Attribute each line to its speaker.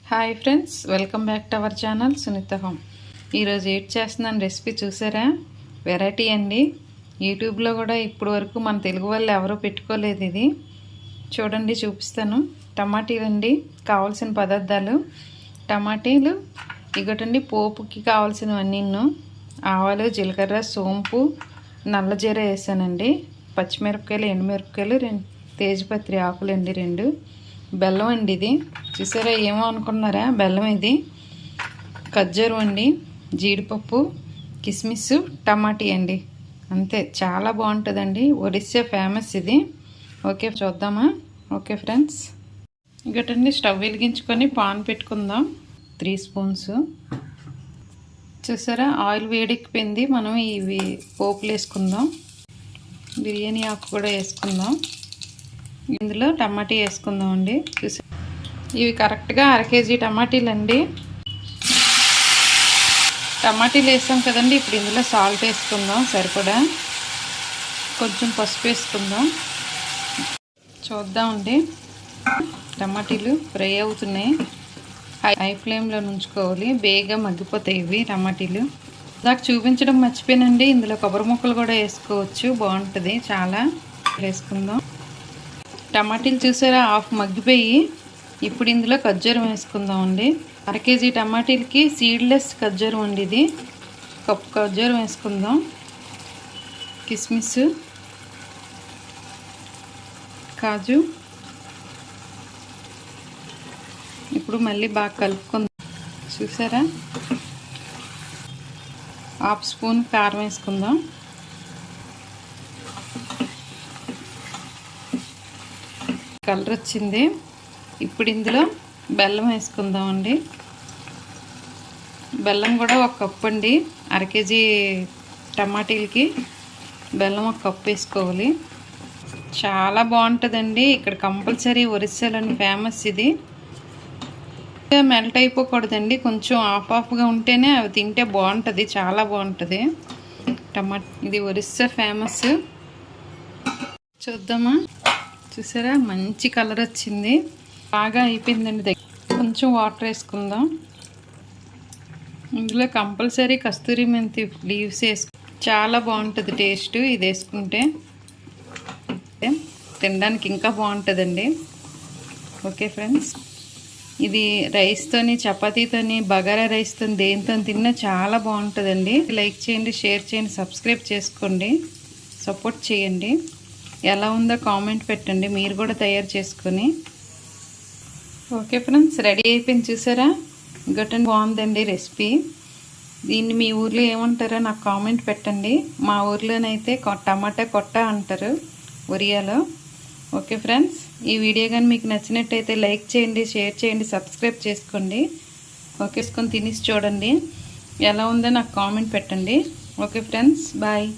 Speaker 1: Hi friends, welcome back to our channel Sunitha home. ఈరోజు ఏడ్ చేస్తున్నాను రెసిపీ చూసారా? వెరైటీ అండి. యూట్యూబ్లో కూడా ఇప్పుడు వరకు మన తెలుగు వాళ్ళు ఎవరూ పెట్టుకోలేదు. ఇది చూడండి, చూపిస్తాను. టమాటీలు అండి, కావాల్సిన పదార్థాలు టమాటీలు ఇగటండి. పోపుకి కావాల్సినవన్నీ ఆవాలు, జీలకర్ర, సోంపు, నల్లజీర వేసానండి. పచ్చిమిరపకాయలు, ఎండుమిరపకాయలు, 2 తేజ్పత్రి ఆకులండి, 2 బెల్లం అండి. ఇది చూసారా, ఏమో అనుకున్నారా? బెల్లం ఇది. ఖర్జూరం అండి, జీడిపప్పు, కిస్మిస్, టమాటీ అండి. అంతే, చాలా బాగుంటుందండి. ఒడిస్సా ఫేమస్ ఇది. ఓకే, చూద్దామా? ఓకే ఫ్రెండ్స్, ఇంకటండి స్టవ్ వెలిగించుకొని పాన్ పెట్టుకుందాం. 3 స్పూన్స్ చూసారా, ఆయిల్ వేడెక్కిపోయింది. మనం ఇవి పోపులు వేసుకుందాం. బిర్యానీ ఆకు కూడా వేసుకుందాం. ఇందులో టమాటీ వేసుకుందాం అండి. చూసారా, ఇవి కరెక్ట్గా 1/2 కేజీ టమాటీలు అండి. టమాటీలు వేసాం కదండి. ఇప్పుడు ఇందులో సాల్ట్ వేసుకుందాం సరిపడా. కొంచెం పసుపు వేసుకుందాం. చూద్దామండి, టమాటీలు ఫ్రై అవుతున్నాయి. హై ఫ్లేమ్లో ఉంచుకోవాలి, బేగా మగ్గిపోతాయి ఇవి టమాటీలు. నాకు చూపించడం మర్చిపోయానండి, ఇందులో కొబ్బరి ముక్కలు కూడా వేసుకోవచ్చు, బాగుంటుంది చాలా. వేసుకుందాం. టమాటీలు చూసారా, హాఫ్ మగ్గిపోయి. ఇప్పుడు ఇందులో ఖర్జూరం వేసుకుందాం అండి. 1/2 కేజీ టమాటీలకి సీడ్లెస్ ఖర్జూరం అండి ఇది. కప్పు ఖర్జూరం వేసుకుందాం. కిస్మిస్, కాజు. ఇప్పుడు మళ్ళీ బాగా కలుపుకుందాం. చూసారా, 1/2 స్పూన్ కారం వేసుకుందాం. కలర్ వచ్చింది. ఇప్పుడు ఇందులో బెల్లం వేసుకుందాం అండి. బెల్లం కూడా 1 కప్పు అండి. 1/2 కేజీ టమాటీలకి బెల్లం 1 కప్పు వేసుకోవాలి. చాలా బాగుంటుందండి. ఇక్కడ కంపల్సరీ ఒరిస్సాలోని ఫేమస్ ఇది. మెల్ట్ అయిపోకూడదండి, కొంచెం ఆఫ్గా ఉంటేనే అవి తింటే బాగుంటుంది, చాలా బాగుంటుంది. ఇది ఒరిస్సా ఫేమస్. చూద్దామా? చూసారా, మంచి కలర్ వచ్చింది, బాగా అయిపోయిందండి. కొంచెం వాటర్ వేసుకుందాం. ఇందులో కంపల్సరీ కస్తూరి మెంతి లీవ్స్ చాలా బాగుంటుంది టేస్ట్. ఇది వేసుకుంటే తినడానికి ఇంకా బాగుంటుందండి. ఓకే ఫ్రెండ్స్, ఇది రైస్తోని, చపాతీతోని, బగారా రైస్తో, దేనితో తిన్నా చాలా బాగుంటుందండి. లైక్ చేయండి, షేర్ చేయండి, సబ్స్క్రైబ్ చేసుకోండి, సపోర్ట్ చేయండి. ఎలా ఉందో కామెంట్ పెట్టండి, మీరు కూడా తయారు చేసుకొని. ఓకే ఫ్రెండ్స్, రెడీ అయిపోయింది. చూసారా, గట్టని బాగుందండి రెసిపీ. దీన్ని మీ ఊర్లో ఏమంటారో నాకు కామెంట్ పెట్టండి. మా ఊర్లోనైతే టమాటా కొట్ట అంటారు ఒరియాలో. ఓకే ఫ్రెండ్స్, ఈ వీడియో కానీ మీకు నచ్చినట్టయితే లైక్ చేయండి, షేర్ చేయండి, సబ్స్క్రైబ్ చేసుకోండి. ఓకే, తినేసి చూడండి, ఎలా ఉందో నాకు కామెంట్ పెట్టండి. Okay friends, bye.